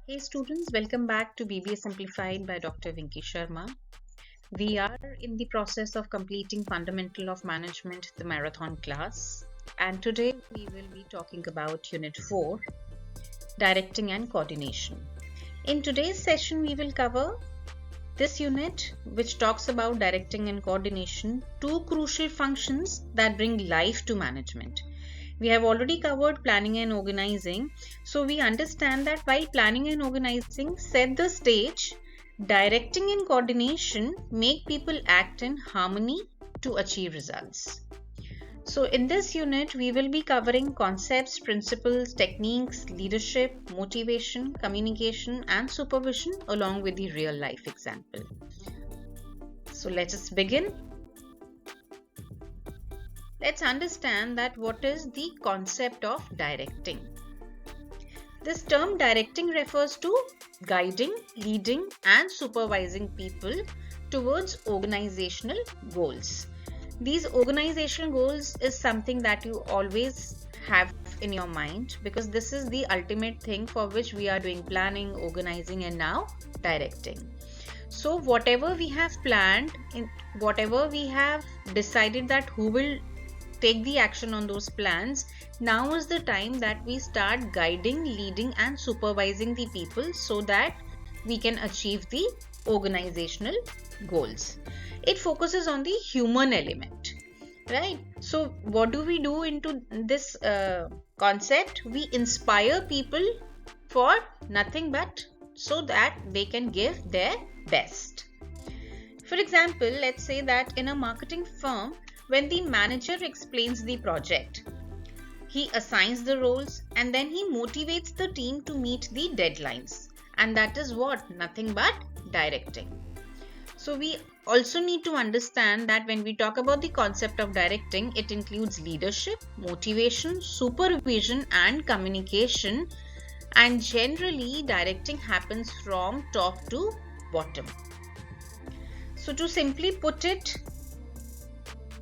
Hey students, welcome back to BBA Simplified by Dr. Vinky Sharma. We are in the process of completing Fundamental of Management, the marathon class. And today we will be talking about Unit 4, Directing and Coordination. In today's session, we will cover this unit, which talks about directing and coordination, two crucial functions that bring life to management. We have already covered planning and organizing, so we understand that while planning and organizing set the stage, directing and coordination make people act in harmony to achieve results. So in this unit, we will be covering concepts, principles, techniques, leadership, motivation, communication, and supervision along with the real life example. So let us begin. Let's understand that what is the concept of directing. This term directing refers to guiding, leading, and supervising people towards organizational goals. These organizational goals is something that you always have in your mind because this is the ultimate thing for which we are doing planning, organizing, and now directing. So whatever we have planned, whatever we have decided that who will take the action on those plans, now is the time that we start guiding, leading, and supervising the people so that we can achieve the organizational goals. It focuses on the human element, right? So what do we do into this concept? We inspire people for nothing but so that they can give their best. For example, let's say that in a marketing firm, when the manager explains the project, he assigns the roles and then he motivates the team to meet the deadlines. And that is what? Nothing but directing. So we also need to understand that when we talk about the concept of directing, it includes leadership, motivation, supervision, and communication. And generally, directing happens from top to bottom. So to simply put it,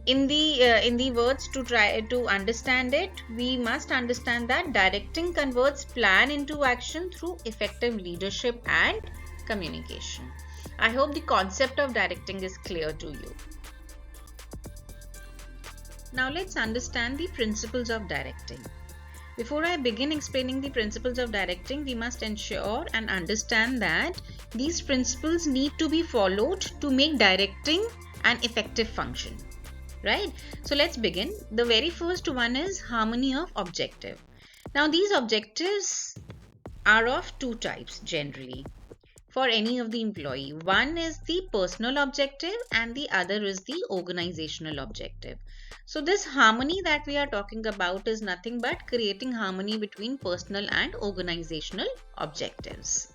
in the words to try to understand it, we must understand that directing converts plan into action through effective leadership and communication. I hope the concept of directing is clear to you. Now let's understand the principles of directing. Before I begin explaining the principles of directing, we must ensure and understand that these principles need to be followed to make directing an effective function. Right? So let's begin. The very first one is harmony of objective. Now these objectives are of two types generally for any of the employee. One is the personal objective and the other is the organizational objective. So this harmony that we are talking about is nothing but creating harmony between personal and organizational objectives.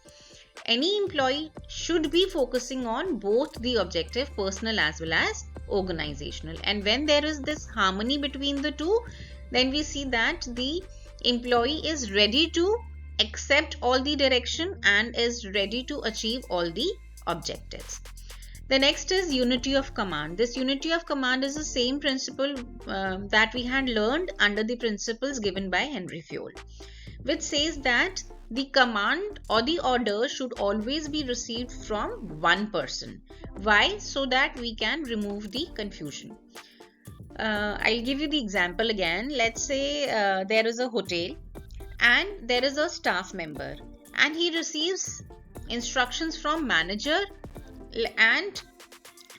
Any employee should be focusing on both the objective, personal as well as organizational. And when there is this harmony between the two, then we see that the employee is ready to accept all the direction and is ready to achieve all the objectives. The next is unity of command. This unity of command is the same principle that we had learned under the principles given by Henry Fayol, which says that the command or the order should always be received from one person. Why? So that we can remove the confusion. I'll give you the example again. Let's say there is a hotel and there is a staff member and he receives instructions from manager and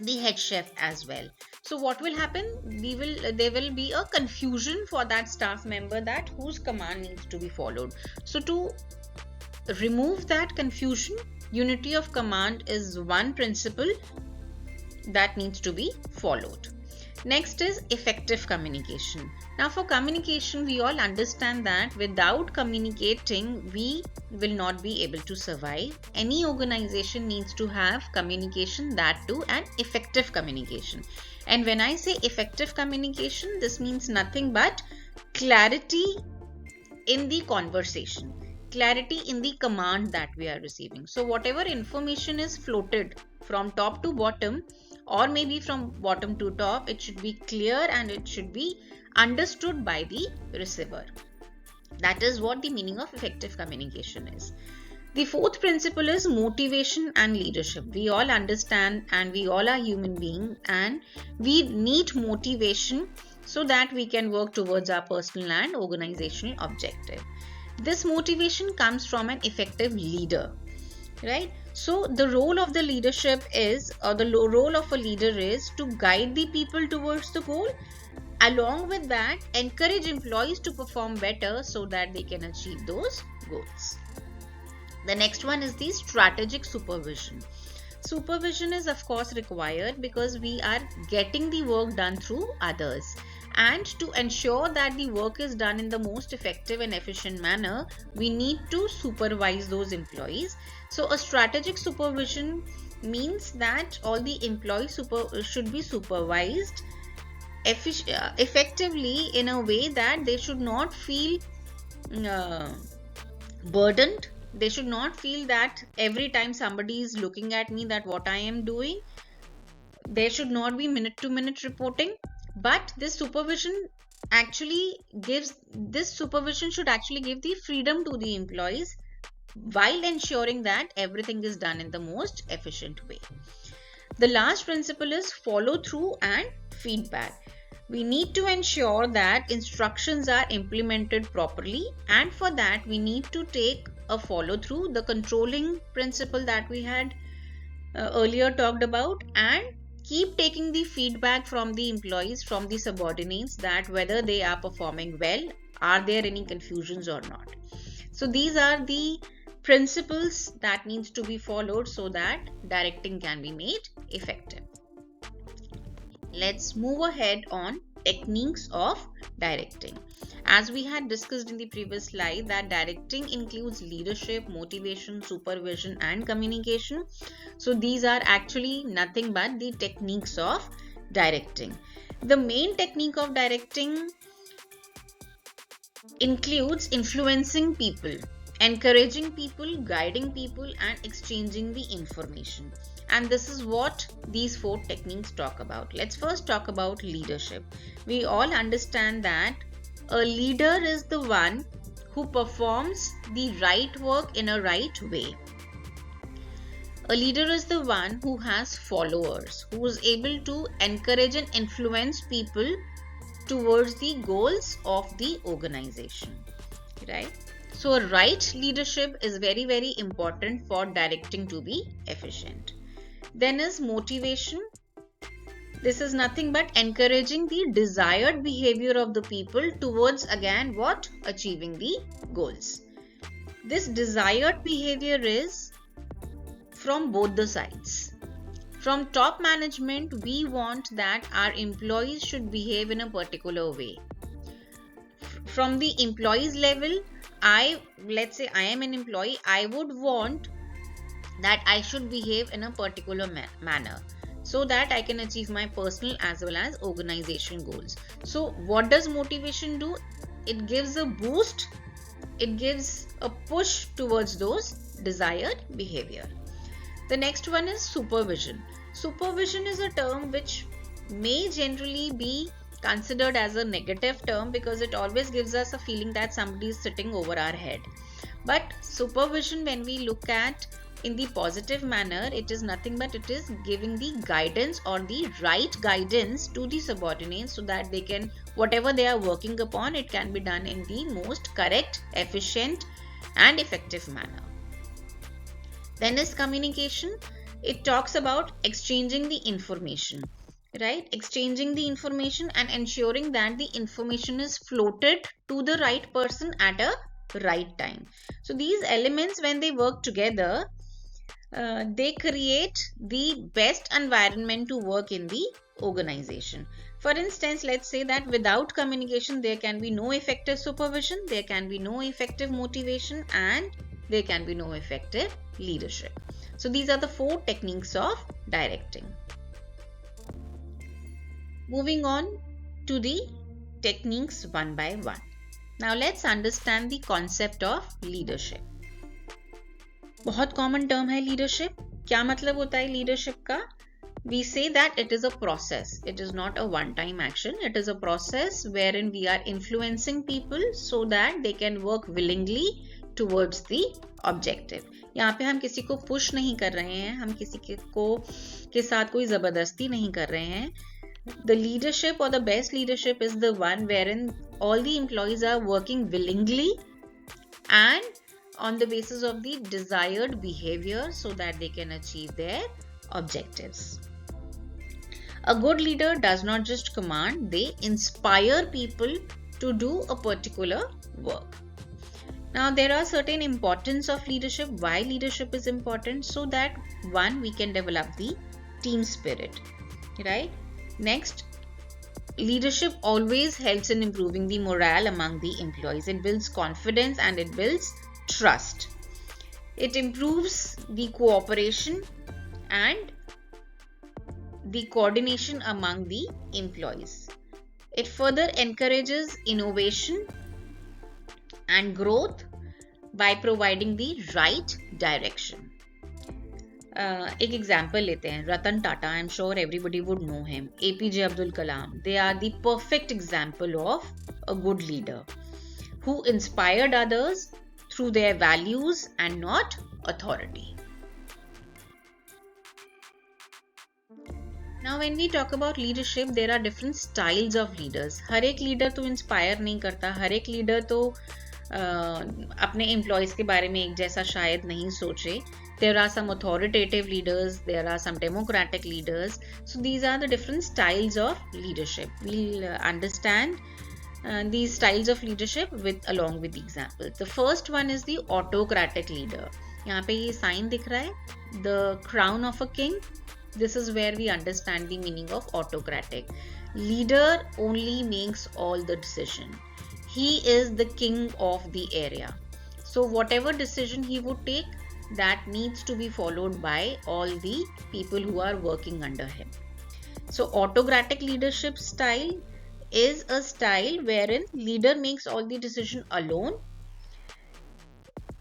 the head chef as well. So what will happen? There will be a confusion for that staff member that whose command needs to be followed. So to remove that confusion, unity of command is one principle that needs to be followed. Next is effective communication. Now for communication, we all understand that without communicating, we will not be able to survive. Any organization needs to have communication, that too, and effective communication. And when I say effective communication, this means nothing but clarity in the conversation, clarity in the command that we are receiving. So whatever information is floated from top to bottom, or maybe from bottom to top, it should be clear and it should be understood by the receiver. That is what the meaning of effective communication is. The fourth principle is motivation and leadership. We all understand and we all are human beings and we need motivation so that we can work towards our personal and organizational objective. This motivation comes from an effective leader, right? So the role of the leadership is, or the role of a leader is to guide the people towards the goal. Along with that, encourage employees to perform better so that they can achieve those goals. The next one is the strategic supervision. Supervision is of course required because we are getting the work done through others, and to ensure that the work is done in the most effective and efficient manner, we need to supervise those employees. So a strategic supervision means that all the employees should be supervised effectively in a way that they should not feel burdened. They should not feel that every time somebody is looking at me that what I am doing. There should not be minute to minute reporting, but this supervision should actually give the freedom to the employees while ensuring that everything is done in the most efficient way. The last principle is follow through and feedback. We need to ensure that instructions are implemented properly, and for that we need to take a follow through, the controlling principle that we had earlier talked about, and keep taking the feedback from the employees, from the subordinates, that whether they are performing well, are there any confusions or not. So these are the principles that needs to be followed so that directing can be made effective. Let's move ahead on techniques of directing. As we had discussed in the previous slide, that directing includes leadership, motivation, supervision and communication. So these are actually nothing but the techniques of directing. The main technique of directing includes influencing people, encouraging people, guiding people and exchanging the information. And this is what these 4 techniques talk about. Let's first talk about leadership. We all understand that a leader is the one who performs the right work in a right way. A leader is the one who has followers, who is able to encourage and influence people towards the goals of the organization, right? So a right leadership is very, very important for directing to be efficient. Then is motivation. This is nothing but encouraging the desired behavior of the people towards, again, what? Achieving the goals. This desired behavior is from both the sides. From top management, we want that our employees should behave in a particular way. From the employees level, let's say I am an employee, I would want that I should behave in a particular manner so that I can achieve my personal as well as organization goals. So what does motivation do? It gives a boost, it gives a push towards those desired behavior. The next one is supervision. Supervision is a term which may generally be considered as a negative term because it always gives us a feeling that somebody is sitting over our head. But supervision, when we look at in the positive manner, it is nothing but it is giving the guidance or the right guidance to the subordinates so that they can, whatever they are working upon, it can be done in the most correct, efficient and effective manner. Then is communication. It talks about exchanging the information, right? Exchanging the information and ensuring that the information is floated to the right person at a right time. So these elements, when they work together, they create the best environment to work in the organization. For instance, let's say that without communication, there can be no effective supervision, there can be no effective motivation, and there can be no effective leadership. So these are the 4 techniques of directing. Moving on to the techniques one by one. Now let's understand the concept of leadership. बहुत common term है leadership. क्या मतलब होता है leadership का? We say that it is a process. It is not a one-time action. It is a process wherein we are influencing people so that they can work willingly towards the objective. यहाँ पे हम किसी को push नहीं कर रहे हैं, हम किसी के साथ कोई जबरदस्ती नहीं कर रहे हैं. The leadership or the best leadership is the one wherein all the employees are working willingly and on the basis of the desired behavior so that they can achieve their objectives. A good leader does not just command, they inspire people to do a particular work. Now there are certain importance of leadership, why leadership is important, so that one, we can develop the team spirit, right? Next, leadership always helps in improving the morale among the employees. It builds confidence and it builds trust. It improves the cooperation and the coordination among the employees. It further encourages innovation and growth by providing the right direction. एक example लेते हैं, Ratan Tata. I am sure everybody would know him. APJ Abdul Kalam. They are the perfect example of a good leader who inspired others through their values and not authority. Now when we talk about leadership, there are different styles of leaders. हर एक leader तो inspire नहीं करता, हर एक leader तो अपने employees के बारे में एक जैसा शायद नहीं सोचे. There are some authoritative leaders, there are some democratic leaders. So these are the different styles of leadership. We'll understand these styles of leadership along with the examples. The first one is the autocratic leader. यहाँ पे ये sign दिख रहा है, the crown of a king. This is where we understand the meaning of autocratic. Leader only makes all the decision. He is the king of the area. So whatever decision he would take, that needs to be followed by all the people who are working under him. So autocratic leadership style is a style wherein leader makes all the decision alone.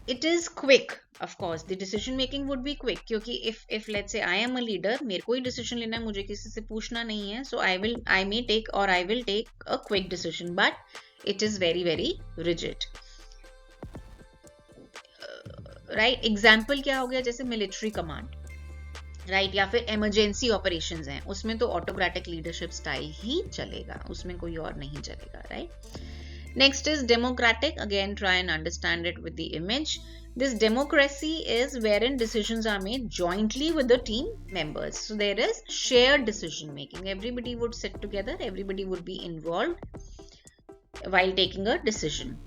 It is quick. Of course, the decision making would be quick. क्योंकि if let's say I am a leader, मेरे को ही decision लेना है, मुझे किसी से पूछना नहीं है. So I will take a quick decision, but it is very, very rigid. Right? Example क्या हो गया, जैसे military command, right? या फिर emergency operations हैं, उसमें तो autocratic leadership style ही चलेगा, उसमें कोई और नहीं चलेगा, right? Next is democratic. Again, try and understand it with the image. This democracy is wherein decisions are made jointly with the team members. So there is shared decision making. Everybody would sit together, everybody would be involved while taking a decision.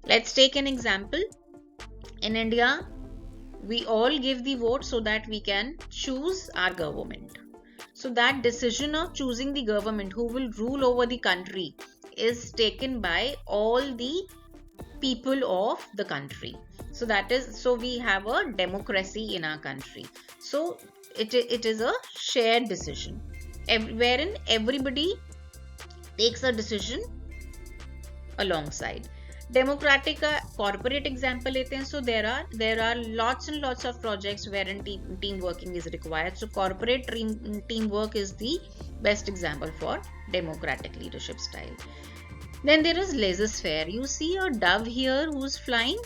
Let's take an example. In India, we all give the vote so that we can choose our government. So that decision of choosing the government who will rule over the country is taken by all the people of the country. So we have a democracy in our country. So it is a shared decision wherein everybody takes a decision alongside. Democratic का corporate example लेते हैं. So there are lots and lots of projects wherein team working is required. So corporate teamwork is the best example for democratic leadership style. Then there is laissez-faire. You see a dove here who's flying,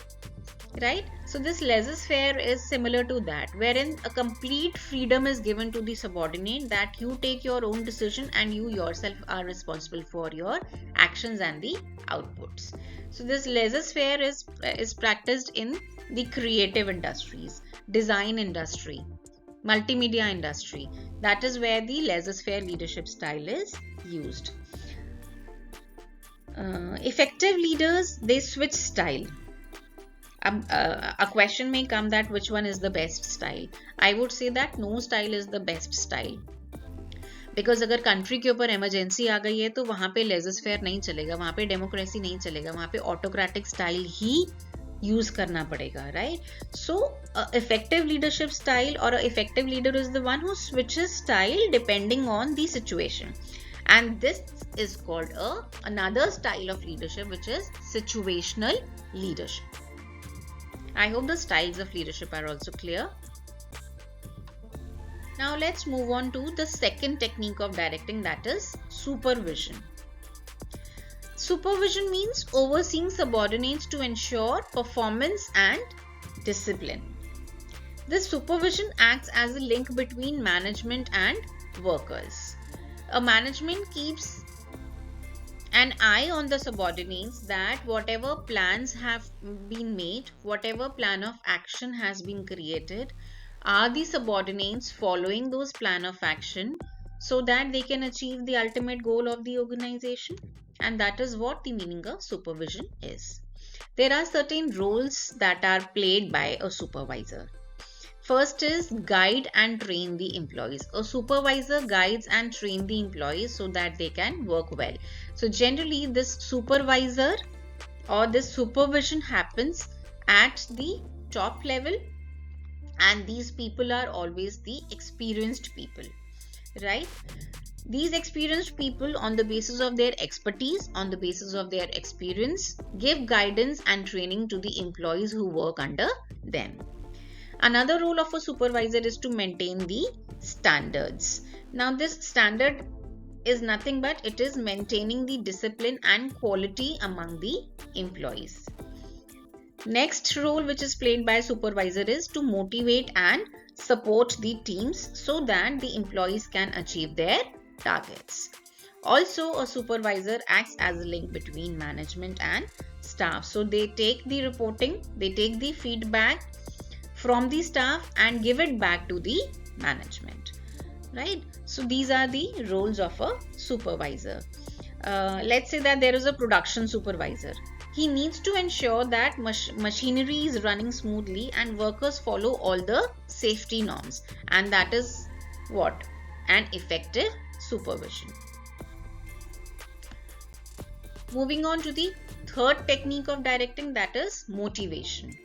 right? So this laissez-faire is similar to that, wherein a complete freedom is given to the subordinate that you take your own decision and you yourself are responsible for your actions and the outputs. So this laissez-faire is practiced in the creative industries, design industry, multimedia industry. That is where the laissez-faire leadership style is used. Effective leaders, they switch style. A question may come that which one is the best style. I would say that no style is the best style. Because अगर country के ऊपर emergency आ गई है तो वहाँ पे laissez-faire नहीं चलेगा, वहाँ पे democracy नहीं चलेगा, वहाँ पे autocratic style ही use करना पड़ेगा, right? So effective leadership style or a effective leader is the one who switches style depending on the situation. And this is called another style of leadership, which is situational leadership. I hope the styles of leadership are also clear. Now let's move on to the second technique of directing, that is supervision. Supervision means overseeing subordinates to ensure performance and discipline. This supervision acts as a link between management and workers. A management keeps an eye on the subordinates that whatever plans have been made, whatever plan of action has been created, are the subordinates following those plan of action so that they can achieve the ultimate goal of the organization? And that is what the meaning of supervision is. There are certain roles that are played by a supervisor. First is guide and train the employees. A supervisor guides and trains the employees so that they can work well. So generally this supervisor or this supervision happens at the top level, and these people are always the experienced people, right? These experienced people, on the basis of their expertise, on the basis of their experience, give guidance and training to the employees who work under them. Another role of a supervisor is to maintain the standards. Now this standard is nothing but it is maintaining the discipline and quality among the employees. Next role which is played by a supervisor is to motivate and support the teams so that the employees can achieve their targets. Also, a supervisor acts as a link between management and staff. So they take the reporting, they take the feedback from the staff and give it back to the management, right? So these are the roles of a supervisor. Let's say that there is a production supervisor. He needs to ensure that machinery is running smoothly and workers follow all the safety norms, and that is what? An effective supervision. Moving on to the third technique of directing, that is motivation.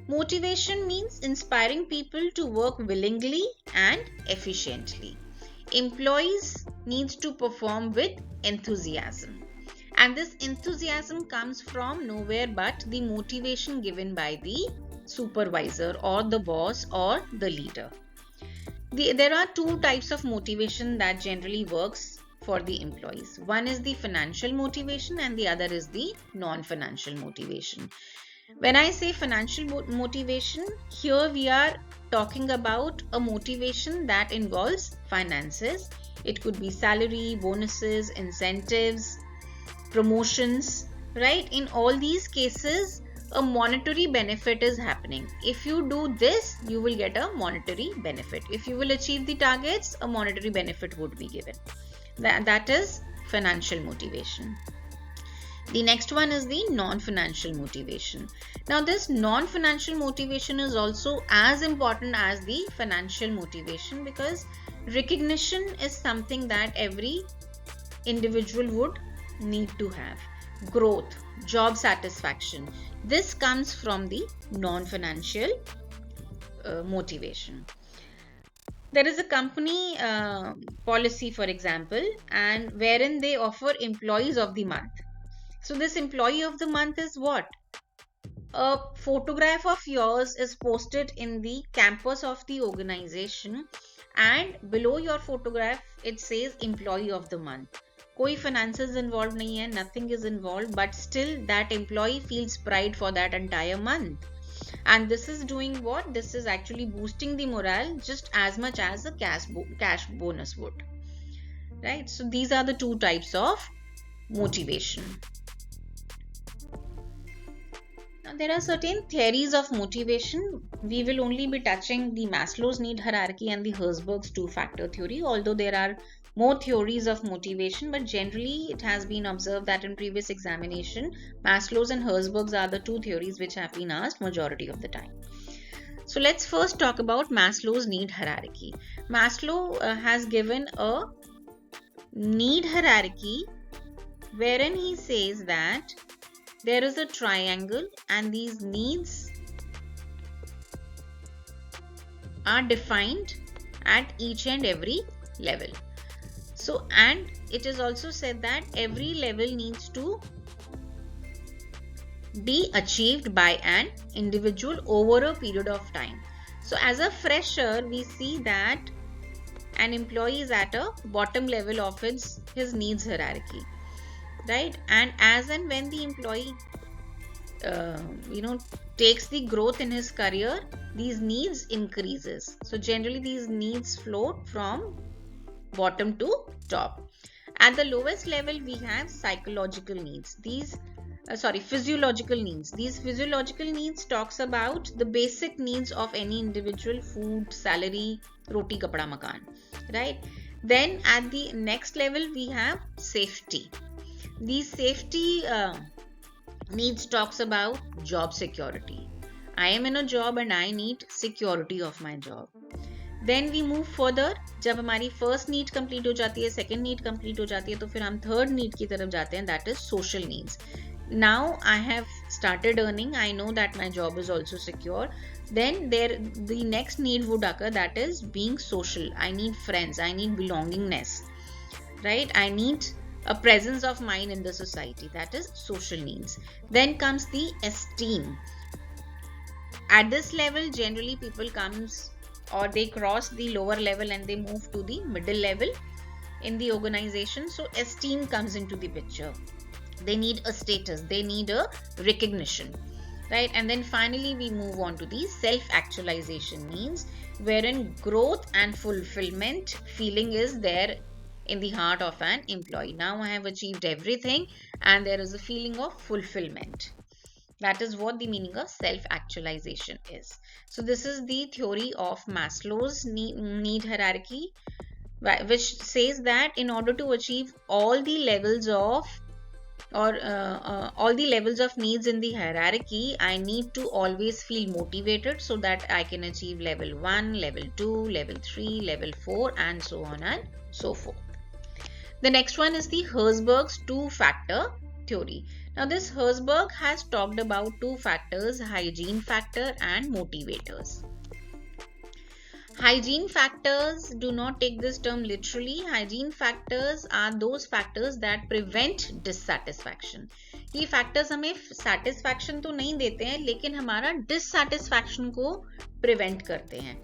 Motivation means inspiring people to work willingly and efficiently. Employees need to perform with enthusiasm. And this enthusiasm comes from nowhere but the motivation given by the supervisor or the boss or the leader. There are two types of motivation that generally works for the employees. One is the financial motivation and the other is the non-financial motivation. When I say financial motivation, here we are talking about a motivation that involves finances. It could be salary, bonuses, incentives, promotions, right? In all these cases, a monetary benefit is happening. If you do this, you will get a monetary benefit. If you will achieve the targets, a monetary benefit would be given. That is financial motivation. The next one is the non-financial motivation. Now this non-financial motivation is also as important as the financial motivation, because recognition is something that every individual would need to have. Growth, job satisfaction, this comes from the non-financial motivation. There is a company policy, for example, and wherein they offer employees of the month. So this employee of the month is what? A photograph of yours is posted in the campus of the organization, and below your photograph it says employee of the month. Koi finances involved nahi hai, nothing is involved, but still that employee feels pride for that entire month. And this is doing what? This is actually boosting the morale just as much as a cash bonus would, right? So these are the two types of motivation. Now there are certain theories of motivation. We will only be touching the Maslow's need hierarchy and the Herzberg's two-factor theory, although there are more theories of motivation, but generally it has been observed that in previous examination, Maslow's and Herzberg's are the two theories which have been asked majority of the time. So let's first talk about Maslow's need hierarchy. Maslow has given a need hierarchy wherein he says that there is a triangle and these needs are defined at each and every level. So, and it is also said that every level needs to be achieved by an individual over a period of time. So as a fresher, we see that an employee is at a bottom level of his needs hierarchy. right? And as and when the employee takes the growth in his career, these needs increases. So generally these needs float from bottom to top. At the lowest level we have psychological needs. Physiological needs. These physiological needs talks about the basic needs of any individual: food, salary, roti, kapda, makan, right? Then at the next level we have safety. These safety needs talks about job security. I am in a job and I need security of my job. Then we move further. जब हमारी first need complete हो जाती है, second need complete हो जाती है, तो फिर हम third need की तरफ जाते हैं, that is social needs. Now I have started earning, I know that my job is also secure. Then the next need would occur, that is being social. I need friends, I need belongingness, right? I need a presence of mind in the society, that is social needs. Then comes the esteem. At this level generally people comes or they cross the lower level and they move to the middle level in the organization. So esteem comes into the picture. They need a status, they need a recognition, right? And then finally we move on to the self-actualization needs, wherein growth and fulfillment feeling is there in the heart of an employee. Now I have achieved everything and there is a feeling of fulfillment. That is what the meaning of self-actualization is. So this is the theory of Maslow's need hierarchy, which says that in order to achieve all the levels of needs in the hierarchy, I need to always feel motivated so that I can achieve level 1, level 2, level 3, level 4, and so on and so forth. The next one is the Herzberg's two-factor theory. Now this Herzberg has talked about two factors: hygiene factor and motivators. Hygiene factors, do not take this term literally. Hygiene factors are those factors that prevent dissatisfaction. ये factors हमें satisfaction तो नहीं देते हैं, लेकिन हमारा dissatisfaction को prevent करते हैं.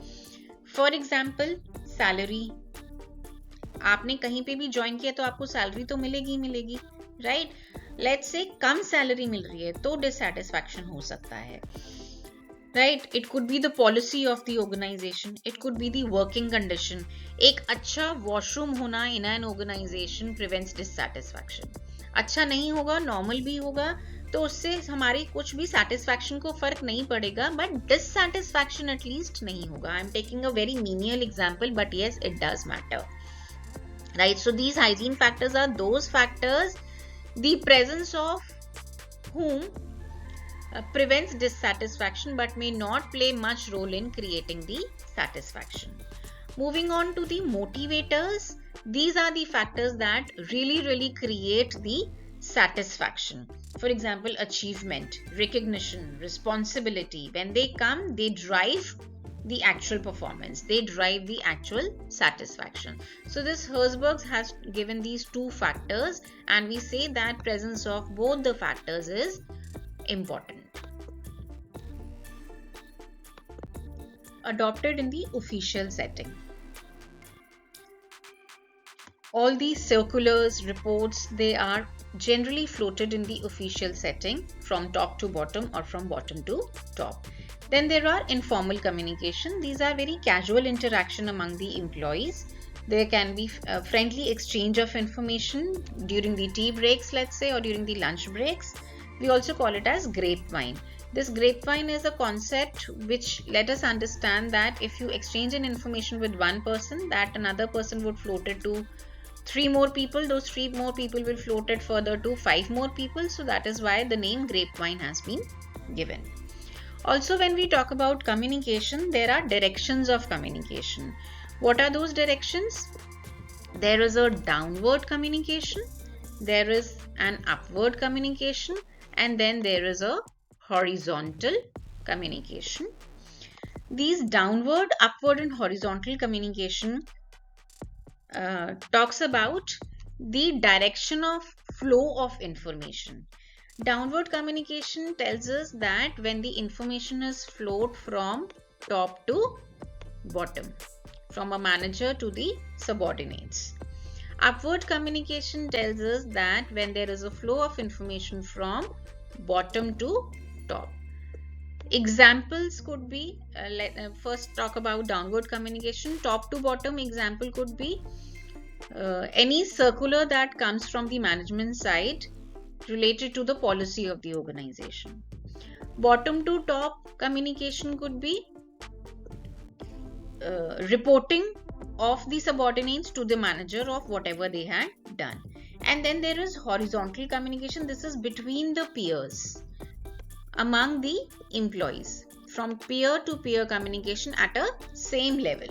For example, salary. आपने कहीं पे भी join किया तो आपको salary तो मिलेगी ही मिलेगी, right? Let's say come salary मिल रही है तो dissatisfaction हो सकता है, right? It could be the policy of the organization, it could be the working condition. एक अच्छा washroom होना in an organization prevents dissatisfaction. अच्छा नहीं होगा, normal भी होगा, तो उससे हमारी कुछ भी satisfaction को फर्क नहीं पड़ेगा, but dissatisfaction at least नहीं होगा. I'm taking a very menial example, but yes, it does matter, right? So these hygiene factors are those factors the presence of whom prevents dissatisfaction but may not play much role in creating the satisfaction. Moving on to the motivators, these are the factors that really create the satisfaction. For example, achievement, recognition, responsibility. When they come, they drive the actual performance, they drive the actual satisfaction. So this Herzberg has given these two factors, and we say that presence of both the factors is important. Adopted in the official setting. All these circulars, reports, they are generally floated in the official setting from top to bottom or from bottom to top. Then there are informal communication. These are very casual interaction among the employees. There can be a friendly exchange of information during the tea breaks, let's say, or during the lunch breaks. We also call it as grapevine. This grapevine is a concept which let us understand that if you exchange an information with one person, that another person would float it to 3 more people. Those 3 more people will float it further to 5 more people. So that is why the name grapevine has been given. Also, when we talk about communication, there are directions of communication. What are those directions? There is a downward communication, there is an upward communication, and then there is a horizontal communication. These downward, upward, and horizontal communication talks about the direction of flow of information. Downward communication tells us that when the information is flowed from top to bottom, from a manager to the subordinates. Upward communication tells us that when there is a flow of information from bottom to top. Examples could be, first talk about downward communication. Top to bottom example could be any circular that comes from the management side related to the policy of the organization. Bottom to top communication could be reporting of the subordinates to the manager of whatever they had done. And then there is horizontal communication. This is between the peers, among the employees, from peer to peer communication at a same level,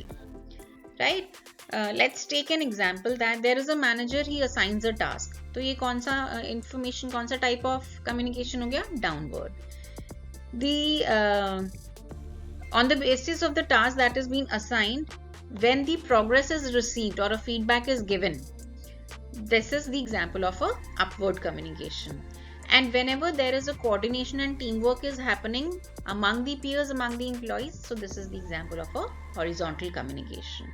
right? Let's take an example that there is a manager, he assigns a task. तो ये कौन सा information, कौन सा type of communication हो गया? Downward. On the basis of the task that is being assigned, when the progress is received or a feedback is given, this is the example of a upward communication. And whenever there is a coordination and teamwork is happening among the peers, among the employees, so this is the example of a horizontal communication.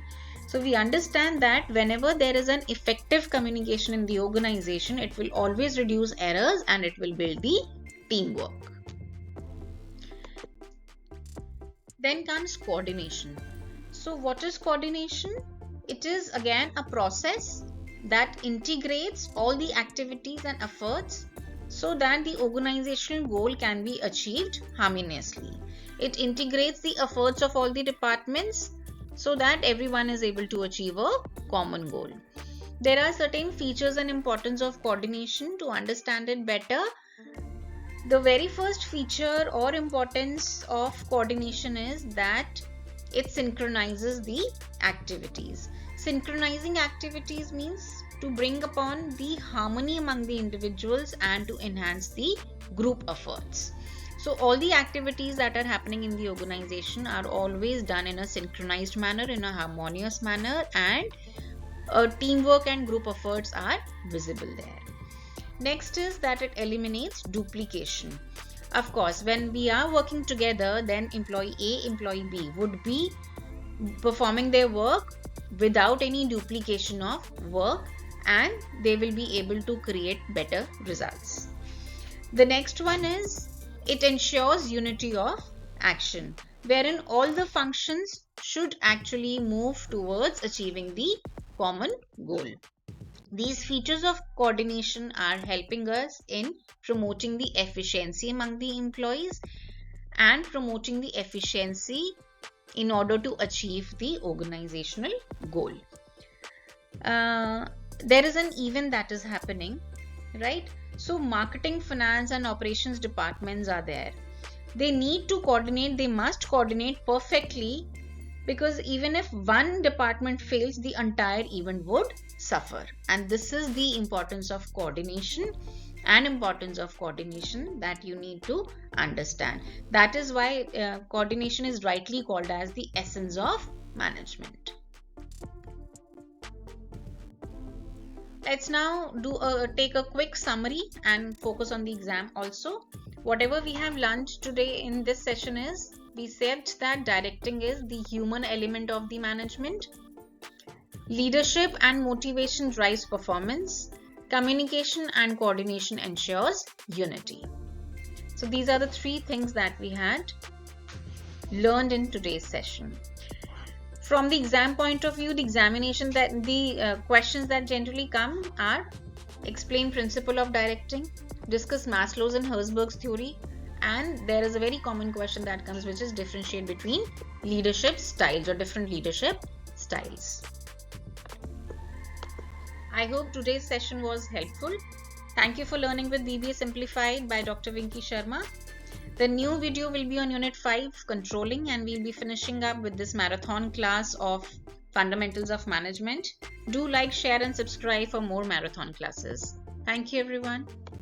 So we understand that whenever there is an effective communication in the organization, it will always reduce errors and it will build the teamwork. Then comes coordination. So what is coordination? It is again a process that integrates all the activities and efforts so that the organizational goal can be achieved harmoniously. It integrates the efforts of all the departments so that everyone is able to achieve a common goal. There are certain features and importance of coordination. To understand it better, the very first feature or importance of coordination is that it synchronizes the activities. Synchronizing activities means to bring upon the harmony among the individuals and to enhance the group efforts. So all the activities that are happening in the organization are always done in a synchronized manner, in a harmonious manner, and teamwork and group efforts are visible there. Next is that it eliminates duplication. Of course, when we are working together, then employee A, employee B would be performing their work without any duplication of work, and they will be able to create better results. The next one is it ensures unity of action, wherein all the functions should actually move towards achieving the common goal. These features of coordination are helping us in promoting the efficiency among the employees and promoting the efficiency in order to achieve the organizational goal. There is an event that is happening, right? So marketing, finance and operations departments are there. They need to coordinate, they must coordinate perfectly, because even if one department fails, the entire event would suffer. And this is the importance of coordination that you need to understand. That is why coordination is rightly called as the essence of management. Let's now take a quick summary and focus on the exam also. Whatever we have learned today in this session is, we said that directing is the human element of the management. Leadership and motivation drives performance. Communication and coordination ensures unity. So these are the three things that we had learned in today's session. From the exam point of view, the examination that the questions that generally come are: explain principle of directing, discuss Maslow's and Herzberg's theory, and there is a very common question that comes, which is differentiate between leadership styles or different leadership styles. I hope today's session was helpful. Thank you for learning with BBA Simplified by Dr. Vinky Sharma. The new video will be on Unit 5, Controlling, and we'll be finishing up with this marathon class of Fundamentals of Management. Do like, share and subscribe for more marathon classes. Thank you everyone.